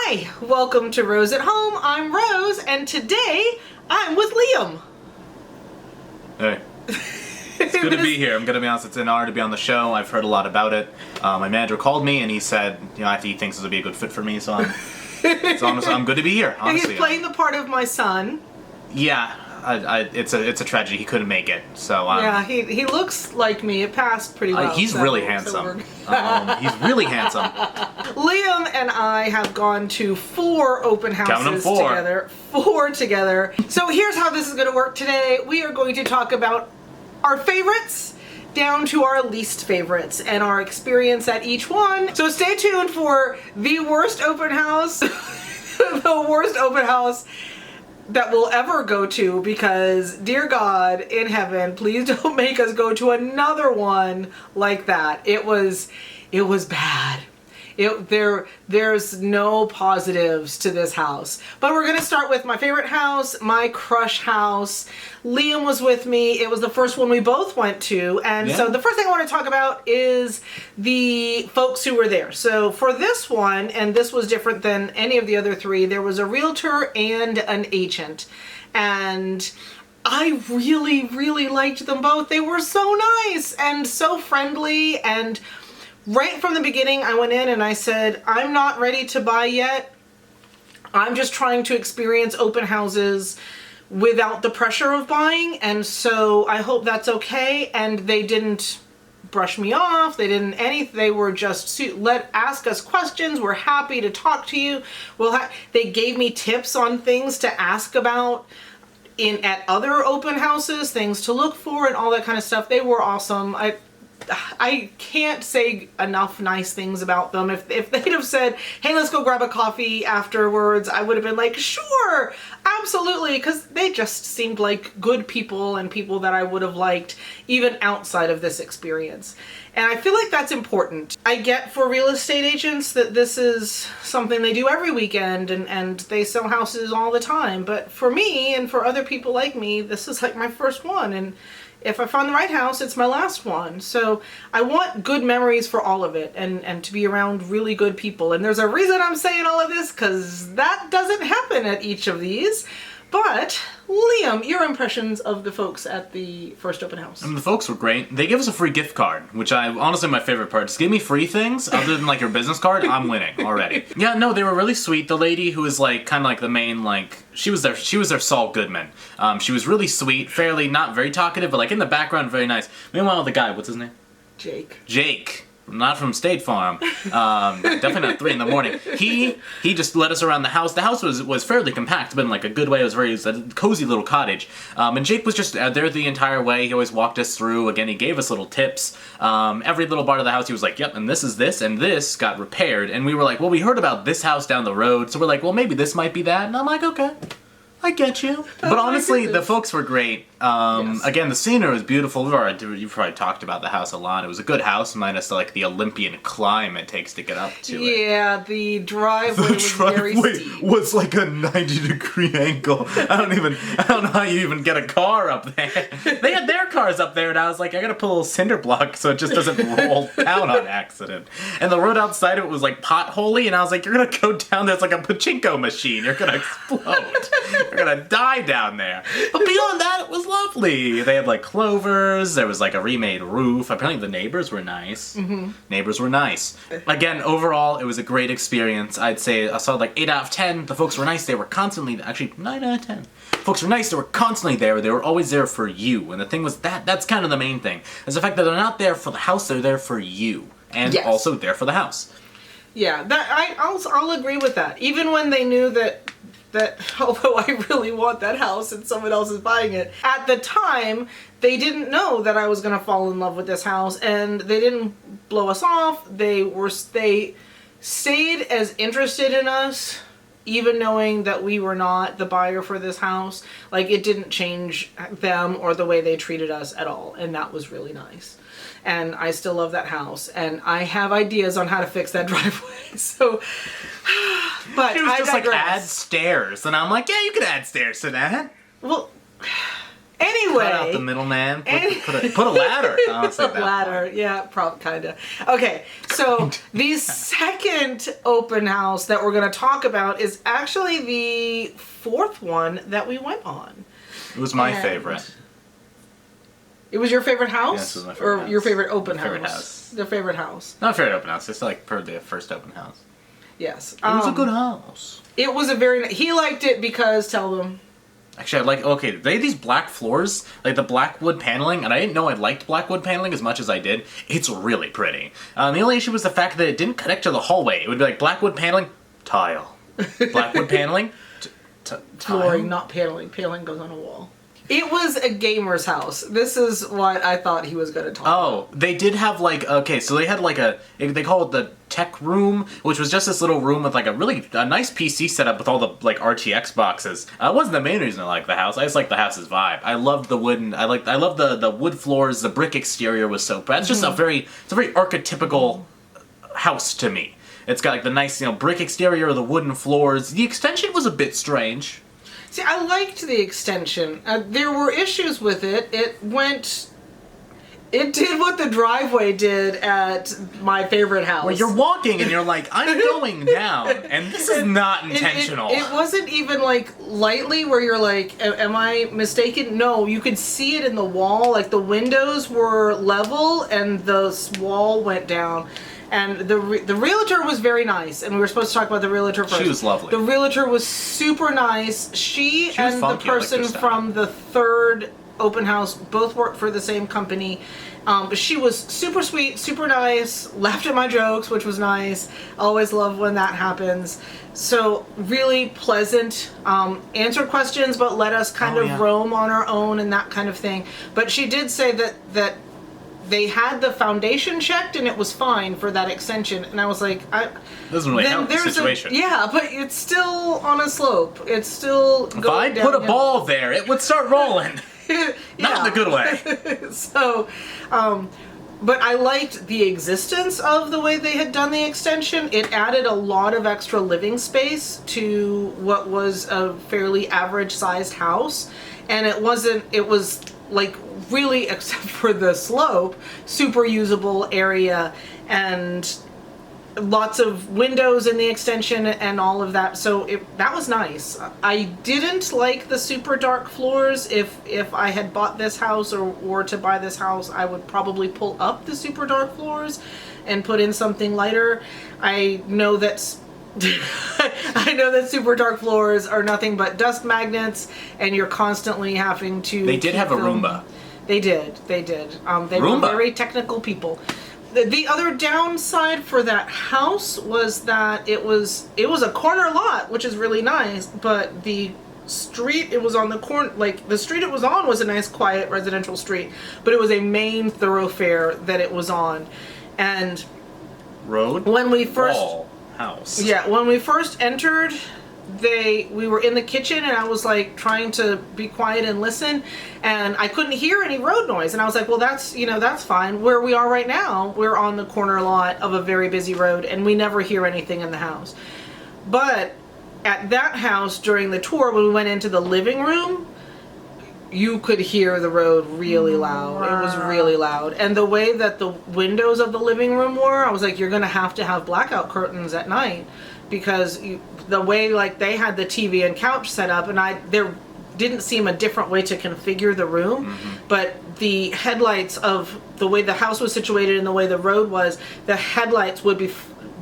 Hi, welcome to Rose at Home. I'm Rose, and today I'm with Liam. Hey. It's good to be here. I'm gonna be honest, it's an honor to be on the show. I've heard a lot about it. My manager called me and he said, he thinks this would be a good fit for me, so I'm good to be here, honestly. He's playing the part of my son. Yeah, it's a tragedy. He couldn't make it, so... yeah, he looks like me. It passed pretty well. He's really handsome. He's really handsome. Liam and I have gone to 4 open houses together. 4 together. So here's how this is going to work today. We are going to talk about our favorites down to our least favorites and our experience at each one. So stay tuned for the worst open house, the worst open house that we'll ever go to, because dear God in heaven, please don't make us go to another one like that. It was bad. There's no positives to this house. But we're gonna start with my favorite house, my crush house. Liam was with me. It was the first one we both went to. And so the first thing I want to talk about is the folks who were there. So for this one, and this was different than any of the other 3, there was a realtor and an agent. And I really, really liked them both. They were so nice and so friendly, and right from the beginning, I went in and I said, I'm not ready to buy yet. I'm just trying to experience open houses without the pressure of buying, and so I hope that's okay. And they didn't brush me off. They didn't they were just ask us questions. We're happy to talk to you. They gave me tips on things to ask about at other open houses, things to look for and all that kind of stuff. They were awesome. I can't say enough nice things about them. If they'd have said, hey, let's go grab a coffee afterwards, I would have been like, sure, absolutely, because they just seemed like good people and people that I would have liked even outside of this experience. And I feel like that's important. I get for real estate agents that this is something they do every weekend and they sell houses all the time. But for me and for other people like me, this is like my first one. And if I find the right house, it's my last one. So I want good memories for all of it and to be around really good people. And there's a reason I'm saying all of this, because that doesn't happen at each of these. But Liam, your impressions of the folks at the first open house. The folks were great. They gave us a free gift card, which honestly my favorite part. Just give me free things other than like your business card. I'm winning already. Yeah, no, they were really sweet. The lady who was like kind of like the main, like, she was their Saul Goodman. She was really sweet, fairly not very talkative, but like in the background very nice. Meanwhile, the guy, what's his name? Jake. Not from State Farm. Definitely not 3 in the morning. He just led us around the house. The house was fairly compact, but in like a good way. It was a cozy little cottage. And Jake was just there the entire way. He always walked us through. Again, he gave us little tips. Every little part of the house, he was like, yep, and this is this, and this got repaired. And we were like, well, we heard about this house down the road, so we're like, well, maybe this might be that. And I'm like, okay. I get you. But honestly, the folks were great. Yes. Again, the scenery was beautiful. You've probably talked about the house a lot. It was a good house, minus like the Olympian climb it takes to get up to it. Yeah, the driveway was very steep. Was like a 90-degree angle. I don't know how you even get a car up there. They had their cars up there, and I was like, I gotta put a little cinder block so it just doesn't roll down on accident. And the road outside of it was like potholey, and I was like, you're gonna go down there, it's like a pachinko machine. You're gonna explode. You're gonna die down there. But beyond that, it was lovely. They had like clovers. There was like a remade roof. Apparently the neighbors were nice. Mm-hmm. Neighbors were nice. Again, overall, it was a great experience. I'd say I saw like 8 out of 10. The folks were nice. They were constantly, actually 9 out of 10. Folks were nice. They were constantly there. They were always there for you. And the thing was that's kind of the main thing. Is the fact that they're not there for the house. They're there for you. And also there for the house. Yeah, I'll agree with that. Even when they knew that although I really want that house and someone else is buying it, at the time, they didn't know that I was going to fall in love with this house, and they didn't blow us off. They stayed as interested in us, even knowing that we were not the buyer for this house. Like, it didn't change them or the way they treated us at all, and that was really nice. And I still love that house, and I have ideas on how to fix that driveway, so... But she was just like, add stairs. And I'm like, yeah, you could add stairs to that. Well, Anyway, cut out the middleman. Put a ladder. Honestly, a ladder, yeah, kind of. Okay, so the second open house that we're going to talk about is actually the fourth one that we went on. It was my favorite. It was your favorite house? Yes, it was my favorite house. Your favorite open favorite house? The favorite house. Not favorite open house. It's like the first open house. Yes. It was a good house. It was a he liked it because, tell them. Actually, they had these black floors, like the black wood paneling, and I didn't know I liked black wood paneling as much as I did. It's really pretty. The only issue was the fact that it didn't connect to the hallway. It would be like black wood paneling, tile. Black wood paneling, tile. Flooring, not paneling. Paneling goes on a wall. It was a gamer's house. This is what I thought he was going to talk about. Oh, they did have so they had they call it the tech room, which was just this little room with like a nice PC setup with all the like RTX boxes. It wasn't the main reason I liked the house. I just liked the house's vibe. I loved the wooden. I loved the wood floors. The brick exterior was so. It's just it's a very archetypical house to me. It's got like the nice brick exterior, the wooden floors. The extension was a bit strange. See, I liked the extension. There were issues with it. It did what the driveway did at my favorite house. Where you're walking and you're like, I'm going down, and this is not intentional. It wasn't even like lightly where you're like, am I mistaken? No, you could see it in the wall. Like the windows were level and the wall went down. And the realtor was very nice, and we were supposed to talk about the realtor first. She was lovely. The realtor was super nice. She and the person from the third open house both worked for the same company. She was super sweet, super nice, laughed at my jokes, which was nice. Always love when that happens. So really pleasant, answered questions, but let us kind of roam on our own and that kind of thing. But she did say that they had the foundation checked and it was fine for that extension, and I was like, doesn't really help the situation. But it's still on a slope. It's still going downhill. If I put a ball there, it would start rolling. Not in the good way. So, but I liked the existence of the way they had done the extension. It added a lot of extra living space to what was a fairly average sized house, and it was like really, except for the slope, super usable area and lots of windows in the extension and all of that. So that was nice. I didn't like the super dark floors. If I had bought this house or to buy this house, I would probably pull up the super dark floors and put in something lighter. I know that super dark floors are nothing but dust magnets, and you're constantly having to. They did have a Roomba. They did. They were very technical people. The other downside for that house was that it was a corner lot, which is really nice, but the street it was on the corner, like the street it was on was a nice quiet residential street, but it was a main thoroughfare that it was on. And when we first house. Yeah, when we first entered, we were in the kitchen, and I was like trying to be quiet and listen, and I couldn't hear any road noise, and I was like, well, that's fine. Where we are right now, we're on the corner lot of a very busy road, and we never hear anything in the house. But at that house, during the tour, when we went into the living room, you could hear the road really loud. It was really loud. And the way that the windows of the living room were, I was like, you're going to have blackout curtains at night, because the way like they had the TV and couch set up, and there didn't seem a different way to configure the room, but the headlights of the way the house was situated and the way the road was, the headlights would be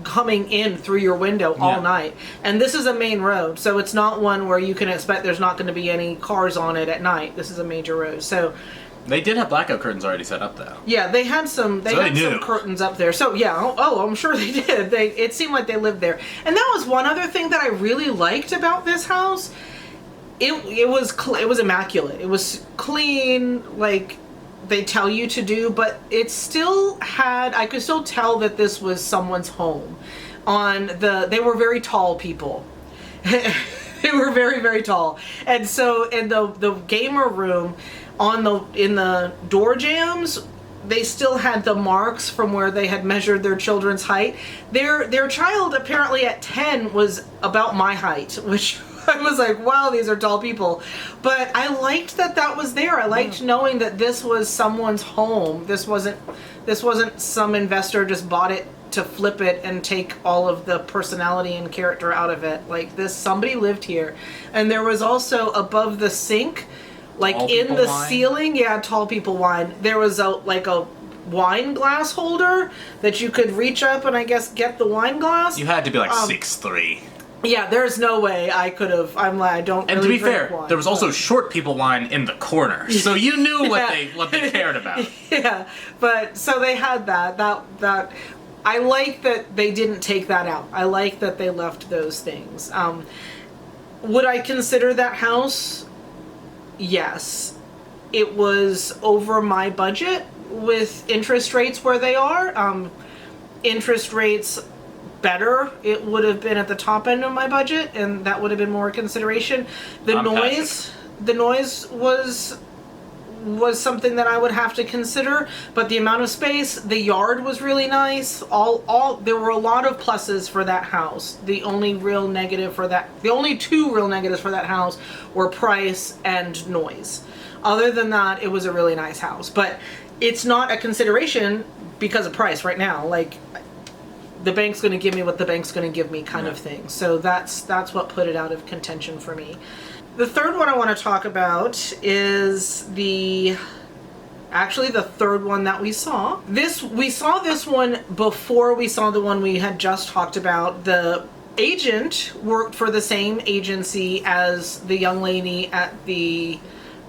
coming in through your window all night. And this is a main road, so it's not one where you can expect there's not going to be any cars on it at night. This is a major road. So they did have blackout curtains already set up, though. Yeah, they had some curtains up there. So yeah, I'm sure they did. It seemed like they lived there. And that was one other thing that I really liked about this house. It was immaculate. It was clean, like they tell you to do, but it still had, I could still tell that this was someone's home. They were very tall people. They were very, very tall. And so in the gamer room, in the door jambs, they still had the marks from where they had measured their children's height. Their child apparently at 10 was about my height, which I was like, wow, these are tall people. But I liked that was there. I liked knowing that this was someone's home. This wasn't some investor just bought it to flip it and take all of the personality and character out of it. Like this, somebody lived here. And there was also above the sink, like Tall in people the wine? ceiling, tall people wine. There was a wine glass holder that you could reach up and I guess get the wine glass. You had to be like 6'3". Yeah, there's no way I could have. I don't. And really to be fair, drink wine, there was also but- short people wine in the corner, so you knew what they cared about. Yeah, but so they had that. I like that they didn't take that out. I like that they left those things. Would I consider that house? Yes. It was over my budget with interest rates where they are. Interest rates better, it would have been at the top end of my budget, and that would have been more consideration. The noise was something that I would have to consider, but the amount of space, the yard was really nice. There were a lot of pluses for that house. The only two real negatives for that house were price and noise. Other than that, it was a really nice house, but it's not a consideration because of price right now. Like, the bank's going to give me what the bank's going to give me kind of thing. So that's what put it out of contention for me. The third one I want to talk about is the third one that we saw. We saw this one before we saw the one we had just talked about. The agent worked for the same agency as the young lady at the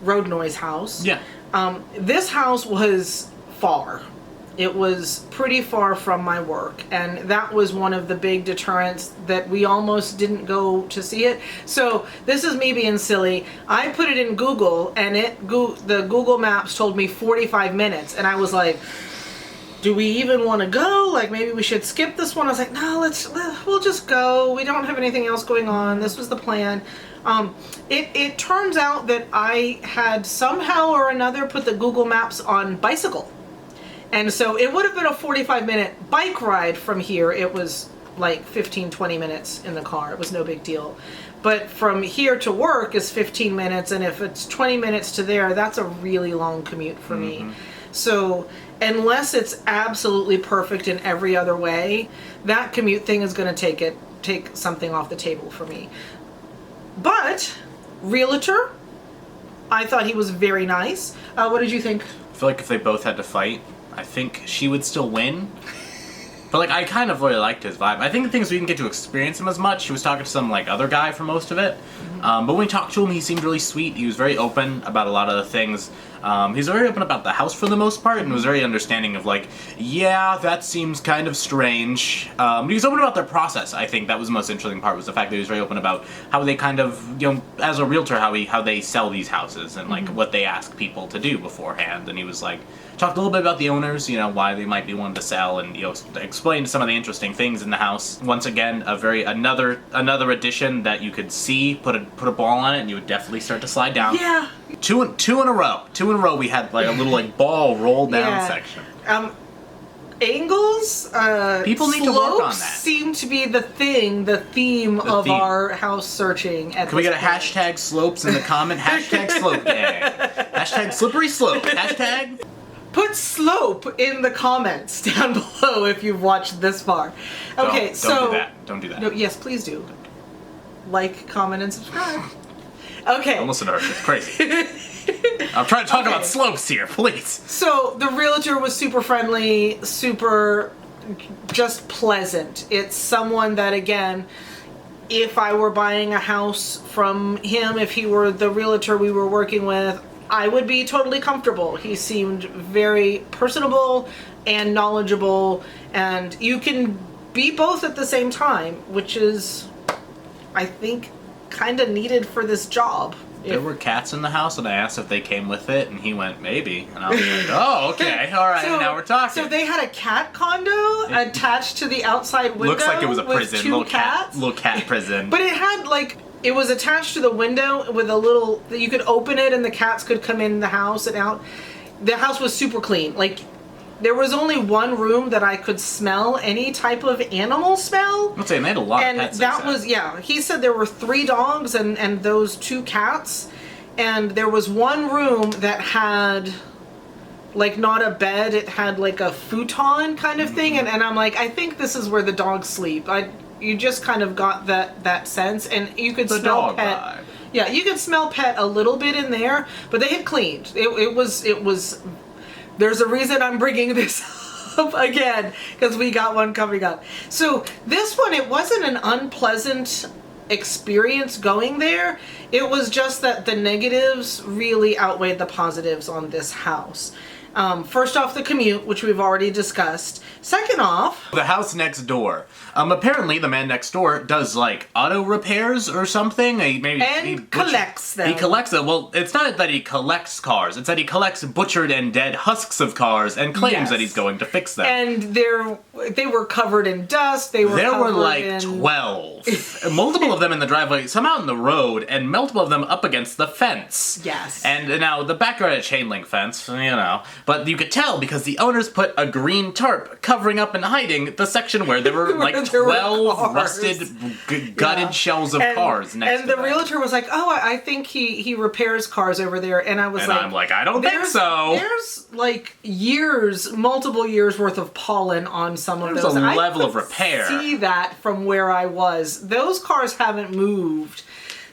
road noise house. Yeah. This house was far. It was pretty far from my work, and that was one of the big deterrents that we almost didn't go to see it. So this is me being silly. I put it in Google, and the Google Maps told me 45 minutes, and I was like, do we even want to go? Like, maybe we should skip this one. I was like, no, we'll just go. We don't have anything else going on. This was the plan. It turns out that I had somehow or another put the Google Maps on bicycle. And so it would have been a 45-minute bike ride from here. It was like 15, 20 minutes in the car. It was no big deal. But from here to work is 15 minutes, and if it's 20 minutes to there, that's a really long commute for me. So unless it's absolutely perfect in every other way, that commute thing is going to take something off the table for me. But realtor, I thought he was very nice. What did you think? I feel like if they both had to fight, I think she would still win. But like, I kind of really liked his vibe. I think the thing is we didn't get to experience him as much. He was talking to some like other guy for most of it. But when we talked to him, he seemed really sweet. He was very open about a lot of the things. He's very open about the house for the most part, and was very understanding of like, yeah, that seems kind of strange. But he was open about their process. I think that was the most interesting part, was the fact that he was very open about how they kind of, as a realtor, how they sell these houses and like what they ask people to do beforehand. And he was like, talked a little bit about the owners, why they might be wanting to sell, and explained some of the interesting things in the house. Once again, another addition that you could see, put a ball on it, and you would definitely start to slide down. Yeah. Two in a row. We had like a little like ball roll down section. Angles, people need to work on that. Seem to be the theme of our house searching. Can we get a hashtag slopes in the comment? Hashtag slope gang. Hashtag slippery slope. Hashtag. Put slope in the comments down below if you've watched this far. Okay, Don't do that. No, yes, please do. Like, comment, and subscribe. Okay. Don't listen to her. It's crazy. I'm trying to talk about slopes here, please. So the realtor was super friendly, super just pleasant. It's someone that, again, if I were buying a house from him, if he were the realtor we were working with, I would be totally comfortable. He seemed very personable and knowledgeable, and you can be both at the same time, which is, I think, kind of needed for this job. There were cats in the house, and I asked if they came with it, and he went, maybe. And I was like, oh, okay, all right, now we're talking. So they had a cat condo attached to the outside window. Looks like it was a prison, little cat prison. But it had like, it was attached to the window with a little, you could open it and the cats could come in the house and out. The house was super clean. Like, there was only one room that I could smell any type of animal smell. I'm saying they had a lot and of pets. That was, yeah, he said there were 3 dogs and those 2 cats. And there was one room that had, like, not a bed, it had like a futon kind of thing. And I'm like, I think this is where the dogs sleep. You just kind of got that sense. And you could smell Pet. Vibe. Yeah, you could smell Pet a little bit in there, but they had cleaned. It was, there's a reason I'm bringing this up again, because we got one coming up. So this one, it wasn't an unpleasant experience going there. It was just that the negatives really outweighed the positives on this house. First off, the commute, which we've already discussed. Second off, the house next door. Apparently the man next door does like auto repairs or something. He collects them. He collects them. Well, it's not that he collects cars. It's that he collects butchered and dead husks of cars and claims that he's going to fix them. And they were covered in dust. There were like 12. Multiple of them in the driveway, some out in the road, and multiple of them up against the fence. Yes. And now the backyard had a chain link fence, but you could tell because the owners put a green tarp covering up and hiding the section where there were like 12 rusted, gutted shells of cars next to And the realtor was like, oh, I think he repairs cars over there. And I was I'm like, I don't think so. There's like multiple years worth of pollen on some of those. There's a level of repair. I see that from where I was. Those cars haven't moved.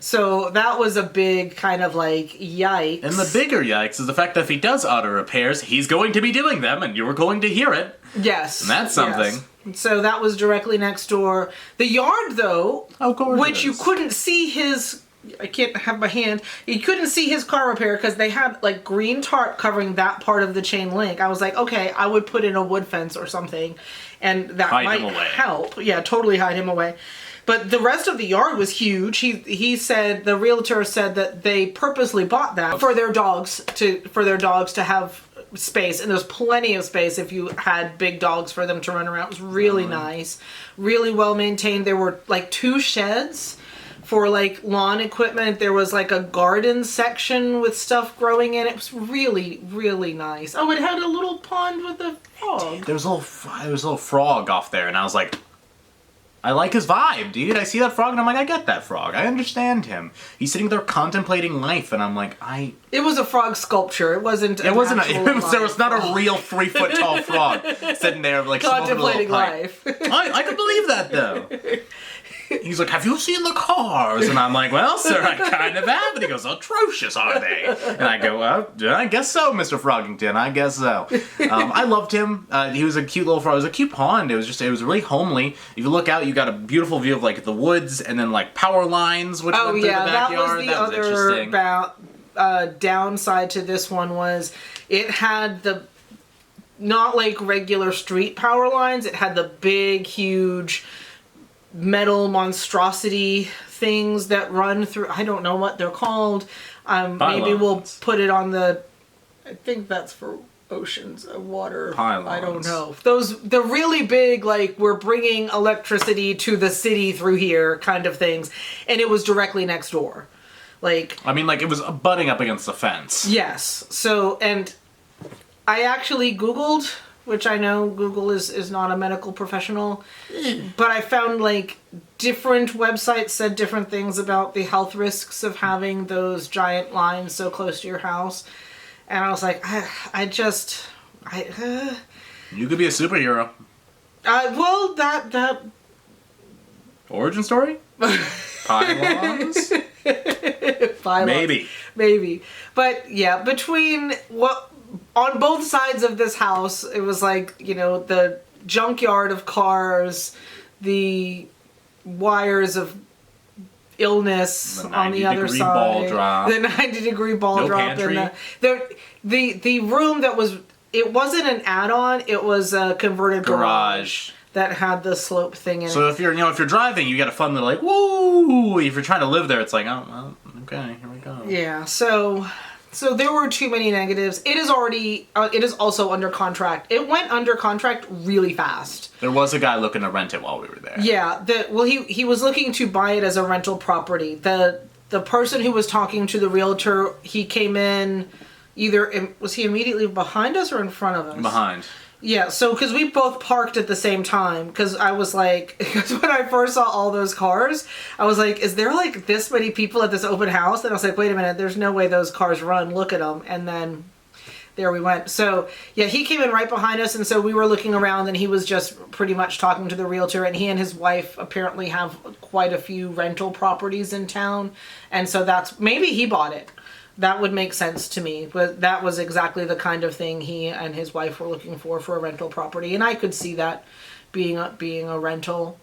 So that was a big kind of like yikes. And the bigger yikes is the fact that if he does auto repairs, he's going to be doing them and you're going to hear it. Yes. And that's something. Yes. So that was directly next door. The yard, though, which you couldn't see his... I can't have my hand. You couldn't see his car repair because they had like green tarp covering that part of the chain link. I was like, okay, I would put in a wood fence or something, and that might help. Yeah, totally hide him away. But the rest of the yard was huge. He said, the realtor said that they purposely bought that for their dogs to have space, and there's plenty of space if you had big dogs for them to run around. It was really nice, really well maintained. There were like 2 sheds for like lawn equipment. There was like a garden section with stuff growing in it. It was really, really nice. Oh, it had a little pond with a frog. There was a little frog off there, and I was like, I like his vibe, dude. I see that frog, and I'm like, I get that frog. I understand him. He's sitting there contemplating life, and I'm like, It was a frog sculpture. It wasn't. There was not a real 3-foot tall frog sitting there like contemplating life. I can believe that though. He's like, have you seen the cars? And I'm like, well, sir, I kind of have. And he goes, atrocious, are they? And I go, well, I guess so, Mr. Froggington. I guess so. I loved him. He was a cute little frog. It was a cute pond. It was really homely. If you look out, you got a beautiful view of like the woods and then like power lines, which went through the backyard. That was the other downside to this one was it had the not like regular street power lines. It had the big, huge metal monstrosity things that run through. I don't know what they're called. Maybe we'll put it on the. I think that's for oceans of water. Pylons. I don't know. The really big, like, we're bringing electricity to the city through here kind of things, and it was directly next door. Like, I mean, like, it was butting up against the fence. Yes. So, and I actually Googled, which I know Google is not a medical professional, but I found like different websites said different things about the health risks of having those giant lines so close to your house. And I was like, You could be a superhero. Well, that origin story? Pylons? Pylons. Maybe. But yeah, on both sides of this house, it was like, the junkyard of cars, the wires of illness on the other side. Ball drop. The 90-degree ball drop. Pantry. And the room that was, it wasn't an add-on, it was a converted garage that had the slope thing in it. So if you're driving, you get a fun little like, woo! If you're trying to live there, it's like, oh, well, okay, here we go. Yeah, so there were too many negatives. It is also under contract. It went under contract really fast. There was a guy looking to rent it while we were there. Yeah, he was looking to buy it as a rental property. The person who was talking to the realtor, he came in was he immediately behind us or in front of us? Behind. Yeah, so because we both parked at the same time, because I was like, because when I first saw all those cars, I was like, is there like this many people at this open house? And I was like, wait a minute, there's no way those cars run. Look at them. And then there we went. So yeah, he came in right behind us, and so we were looking around, and he was just pretty much talking to the realtor, and he and his wife apparently have quite a few rental properties in town, and so that's, maybe he bought it. That would make sense to me, but that was exactly the kind of thing he and his wife were looking for a rental property, and I could see that being a rental.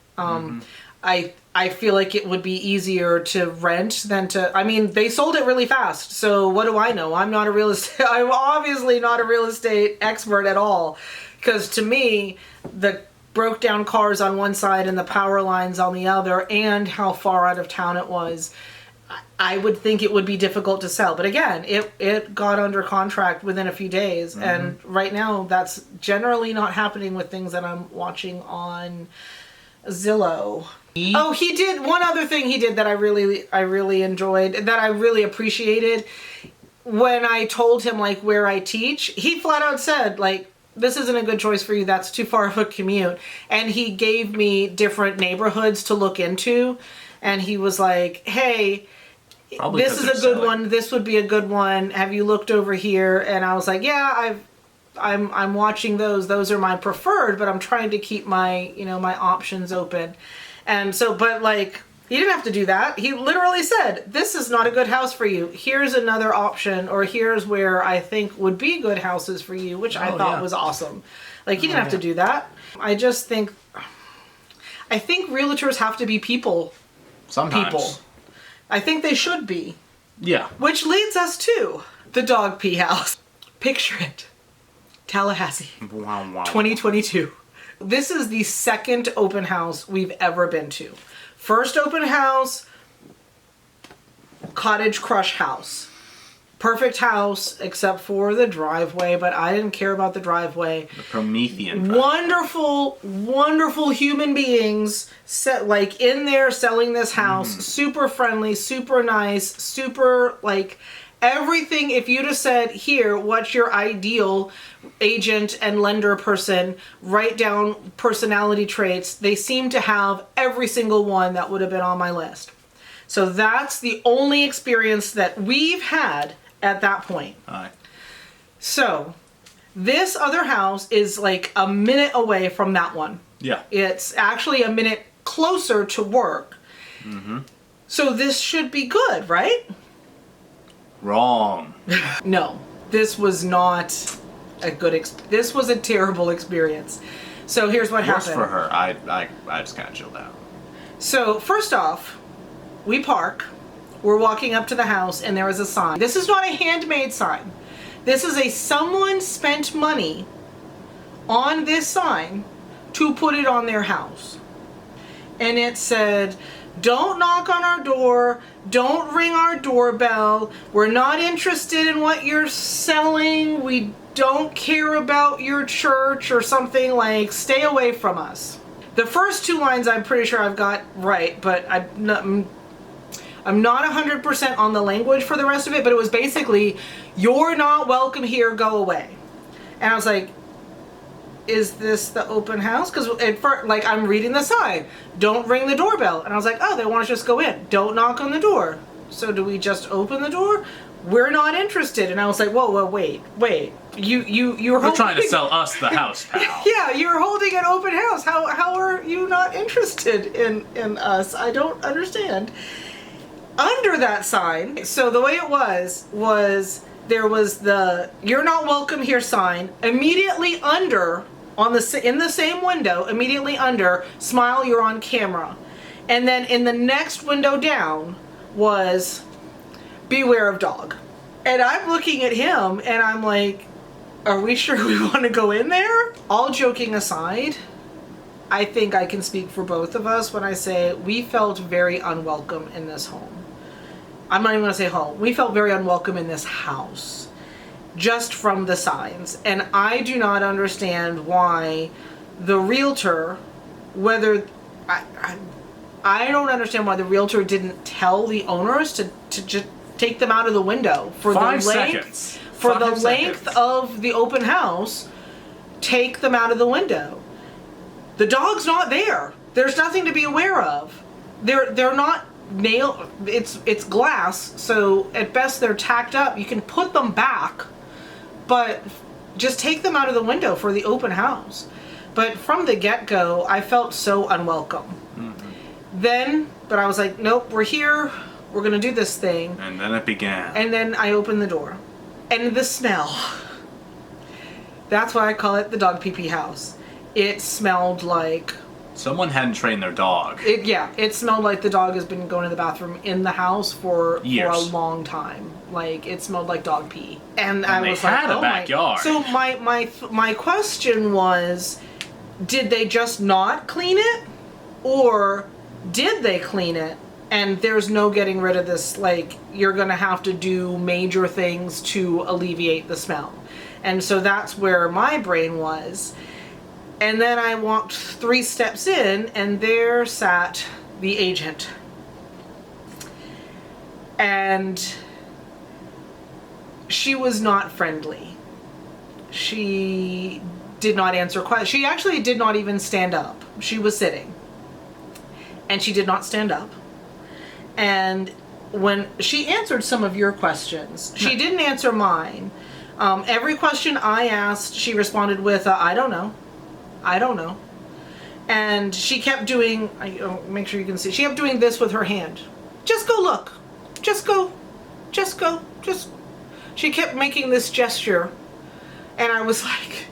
I feel like it would be easier to rent than to, I mean, they sold it really fast, so what do I know? I'm obviously not a real estate expert at all, because to me, the broke down cars on one side and the power lines on the other, and how far out of town it was, I would think it would be difficult to sell. But again, it got under contract within a few days. And right now, that's generally not happening with things that I'm watching on Zillow. Oh, he did one other thing he did that I really enjoyed, that I really appreciated. When I told him like where I teach, he flat out said like, this isn't a good choice for you. That's too far of a commute. And he gave me different neighborhoods to look into. And he was like, hey, probably this is a good one. This would be a good one. Have you looked over here? And I was like, yeah, I'm watching those. Those are my preferred, but I'm trying to keep my, my options open. And so, but like, he didn't have to do that. He literally said, this is not a good house for you. Here's another option, or here's where I think would be good houses for you, which I thought was awesome. Like, he didn't have to do that. I think realtors have to be people. Sometimes. People. I think they should be. Yeah. Which leads us to the dog pee house. Picture it. Tallahassee. Wow. 2022. This is the second open house we've ever been to. First open house, Cottage Crush house. Perfect house, except for the driveway, but I didn't care about the driveway. The Promethean driveway. Wonderful human beings in there selling this house. Super friendly, super nice, super everything. If you'd have said, here, what's your ideal agent and lender person, write down personality traits, they seem to have every single one that would have been on my list. So that's the only experience that we've had at that point. Aye. So this other house is like a minute away from that one. Yeah. It's actually a minute closer to work. So this should be good, right? Wrong. No, this was not a good this was a terrible experience. So here's what happened. Worse for her. I just kind of chilled out. So first off, we park. We're walking up to the house, and there is a sign. This is not a handmade sign. This is someone spent money on this sign to put it on their house. And it said, don't knock on our door, don't ring our doorbell, we're not interested in what you're selling, we don't care about your church, or something like, stay away from us. The first two lines I'm pretty sure I've got right, but I'm not 100% on the language for the rest of it, but it was basically, you're not welcome here, go away. And I was like, is this the open house? Because I'm reading the sign, don't ring the doorbell. And I was like, oh, they want us to just go in. Don't knock on the door. So do we just open the door? We're not interested. And I was like, whoa, wait. You're trying to sell us the house, pal. Yeah, you're holding an open house. How are you not interested in us? I don't understand. Under that sign, so the way it was there was the "You're not welcome here" sign. Immediately under, in the same window, immediately under, "Smile, you're on camera." And then in the next window down was "Beware of dog." And I'm looking at him and I'm like, are we sure we want to go in there? All joking aside, I think I can speak for both of us when I say we felt very unwelcome in this home. I'm not even going to say home. We felt very unwelcome in this house, just from the signs. And I do not understand why the realtor, I don't understand why the realtor didn't tell the owners to just take them out of the window for 5 the length, seconds. for the length of the open house. take them out of the window. The dog's not there. There's nothing to be aware of. They're not nailed. It's glass, so at best they're tacked up. You can put them back, but just take them out of the window for the open house. But from the get-go, I felt so unwelcome. But I was like, nope, we're here. We're going to do this thing. And then it began. And then I opened the door. And the smell. That's why I call it the dog pee-pee house. It smelled like... Someone hadn't trained their dog. It smelled like the dog has been going to the bathroom in the house for years. For a long time. Like, it smelled like dog pee. And I was like, oh, they had a backyard. So my question was, did they just not clean it? Or did they clean it? And there's no getting rid of this, like, you're going to have to do major things to alleviate the smell. And so that's where my brain was. And then I walked 3 steps in, and there sat the agent. And she was not friendly. She did not answer questions. She actually did not even stand up. She was sitting. And she did not stand up. And when she answered some of your questions, she didn't answer mine. Every question I asked, she responded with, I don't know. I don't know. And she kept doing, make sure you can see, she kept doing this with her hand. Just go look. Just go. Just go. Just. She kept making this gesture. And I was like,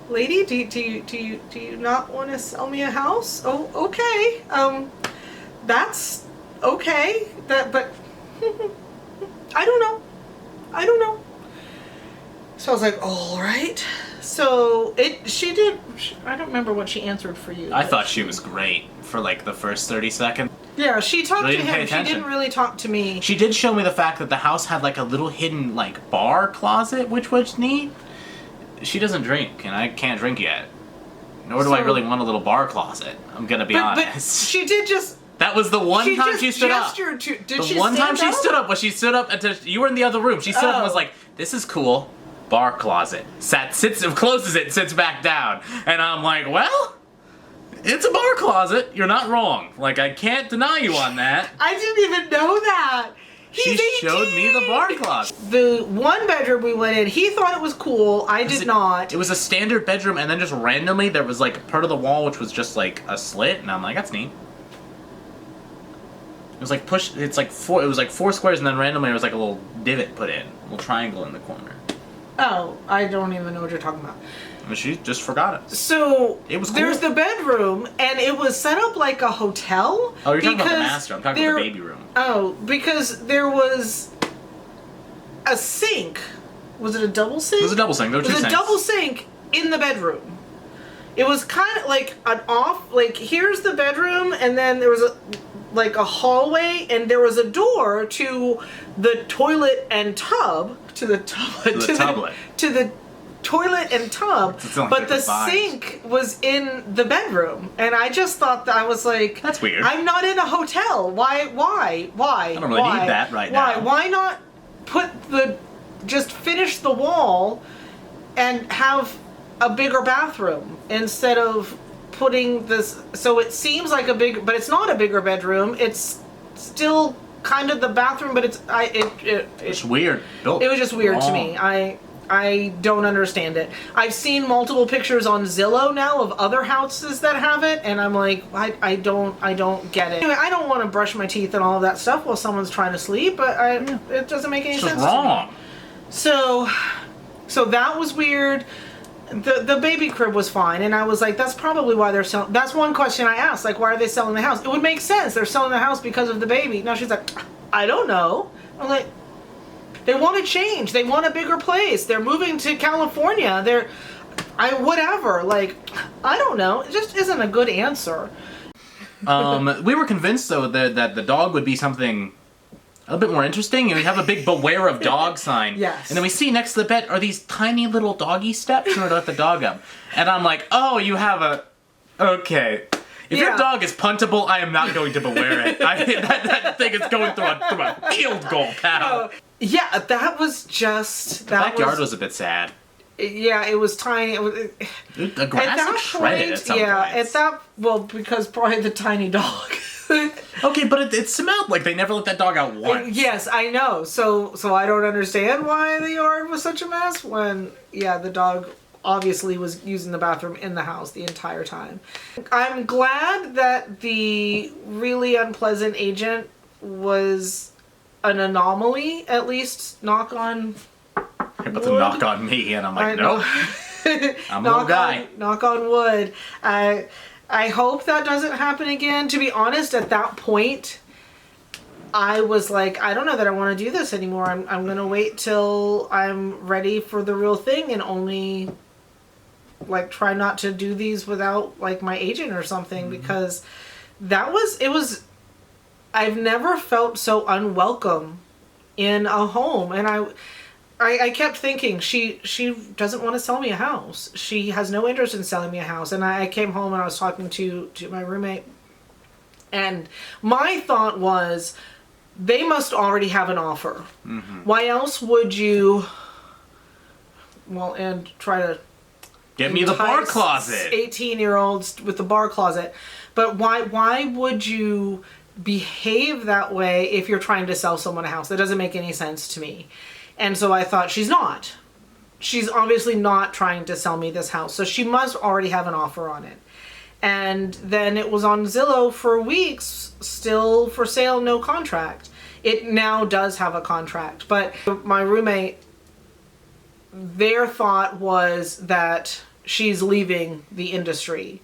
lady, do you not want to sell me a house? Oh, okay. That's okay. But I don't know. I don't know. So I was like, all right. So I don't remember what she answered for you. I thought she was great for like the first 30 seconds. Yeah, she talked to him. She didn't really talk to me. She did show me the fact that the house had like a little hidden like bar closet, which was neat. She doesn't drink, and I can't drink yet. Nor do I really want a little bar closet. I'm gonna be honest. But she did just... That was the one time she stood up. The one time she stood up was she stood up and you were in the other room. She stood up and was like, "This is cool." Bar closet. Closes it, sits back down, and I'm like, well, it's a bar closet. You're not wrong. Like, I can't deny you on that. I didn't even know that. She showed me the bar closet. The one bedroom we went in, he thought it was cool. I did not. It was a standard bedroom, and then just randomly there was like part of the wall which was just like a slit, and I'm like, that's neat. It was like it was like 4 squares, and then randomly there was like a little divot put in, a little triangle in the corner. Oh, I don't even know what you're talking about. But she just forgot it. So it was cool. There's the bedroom, and it was set up like a hotel. Oh, you're talking about the master. I'm talking about the baby room. Oh, because there was a sink. Was it a double sink? It was a double sink. There were 2 sinks. It was a double sink in the bedroom. It was kind of like here's the bedroom, and then there was a hallway, and there was a door to the toilet and tub. To the toilet and tub, but the sink was in the bedroom, and I just thought that I was like, that's weird. I'm not in a hotel. Why? I don't really need that right now. Why not just finish the wall and have a bigger bathroom instead of putting this? So it seems like but it's not a bigger bedroom. It's still kind of the bathroom, but it's weird. It was just weird to me. I don't understand it. I've seen multiple pictures on Zillow now of other houses that have it, and I'm like, I don't get it. Anyway, I don't want to brush my teeth and all of that stuff while someone's trying to sleep, but it doesn't make any sense wrong. to me. So that was weird. The baby crib was fine, and I was like, that's probably why they're selling. That's one question I asked, like, why are they selling the house? It would make sense. They're selling the house because of the baby. Now she's like, I don't know. I'm like, they want to change. They want a bigger place. They're moving to California. Whatever. Like, I don't know. It just isn't a good answer. We were convinced though that the dog would be something a little bit more interesting, and we have a big "Beware of Dog" sign. Yes. And then we see next to the bed are these tiny little doggy steps in order to let the dog up. And I'm like, oh, you have a... Okay. If your dog is puntable, I am not going to beware it. That thing is going through a field goal, pal. Yeah, that was just... The backyard was a bit sad. Yeah, it was tiny. It was, the grass is shredded at some point. Because probably the tiny dog. Okay, but it smelled like they never let that dog out once. Yes, I know. So I don't understand why the yard was such a mess when, the dog obviously was using the bathroom in the house the entire time. I'm glad that the really unpleasant agent was an anomaly, at least, knock on But the knock on me, and I'm like, nope. I'm a little guy. Knock on wood. I hope that doesn't happen again. To be honest, at that point, I was like, I don't know that I want to do this anymore. I'm going to wait till I'm ready for the real thing and only, like, try not to do these without, like, my agent or something. Mm-hmm. Because I've never felt so unwelcome in a home. And I kept thinking, she doesn't want to sell me a house. She has no interest in selling me a house. And I came home and I was talking to my roommate. And my thought was, they must already have an offer. Mm-hmm. Why else would you, and try to get me the bar closet. 18-year-olds with the bar closet. But why would you behave that way if you're trying to sell someone a house? That doesn't make any sense to me. And so I thought, she's not. She's obviously not trying to sell me this house. So she must already have an offer on it. And then it was on Zillow for weeks, still for sale, no contract. It now does have a contract. But my roommate, their thought was that she's leaving the industry.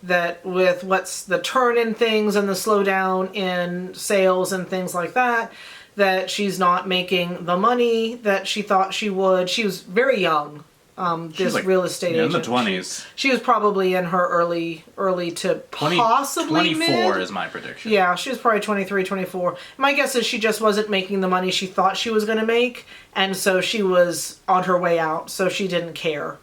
That with what's the turn in things and the slowdown in sales and things like that she's not making the money that she thought she would. She was very young, this real estate agent. In the 20s. She was probably in her early to possibly 24 mid. Is my prediction. Yeah, she was probably 23, 24. My guess is she just wasn't making the money she thought she was going to make, and so she was on her way out, so she didn't care.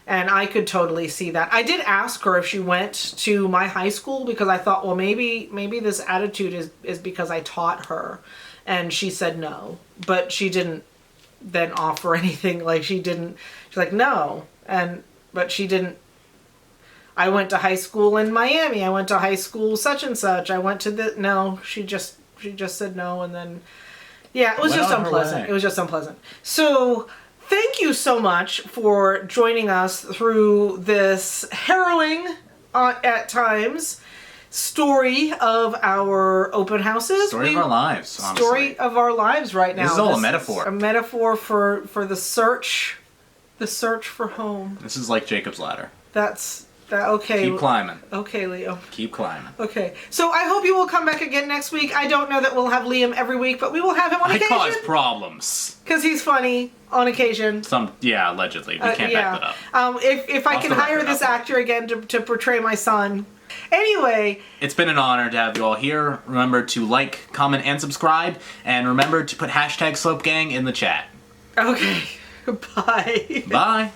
And I could totally see that. I did ask her if she went to my high school because I thought, well, maybe this attitude is because I taught her. And she said no. But she didn't then offer anything. She's like, no. But she didn't. I went to high school in Miami. I went to high school such and such. I went to no. She just said no. And then, it was just unpleasant. It was just unpleasant. So thank you so much for joining us through this harrowing, at times, story of our open houses. Story of our lives, honestly. Story of our lives right now. This is all a metaphor. A metaphor for the search for home. This is like Jacob's Ladder. Okay. Keep climbing. Okay, Leo. Keep climbing. Okay. So I hope you will come back again next week. I don't know that we'll have Liam every week, but we will have him on occasion. I cause problems. Because he's funny on occasion. Allegedly. We can't back that up. If I can hire this actor again to portray my son. Anyway. It's been an honor to have you all here. Remember to like, comment, and subscribe. And remember to put #SlopeGang in the chat. Okay. Bye. Bye.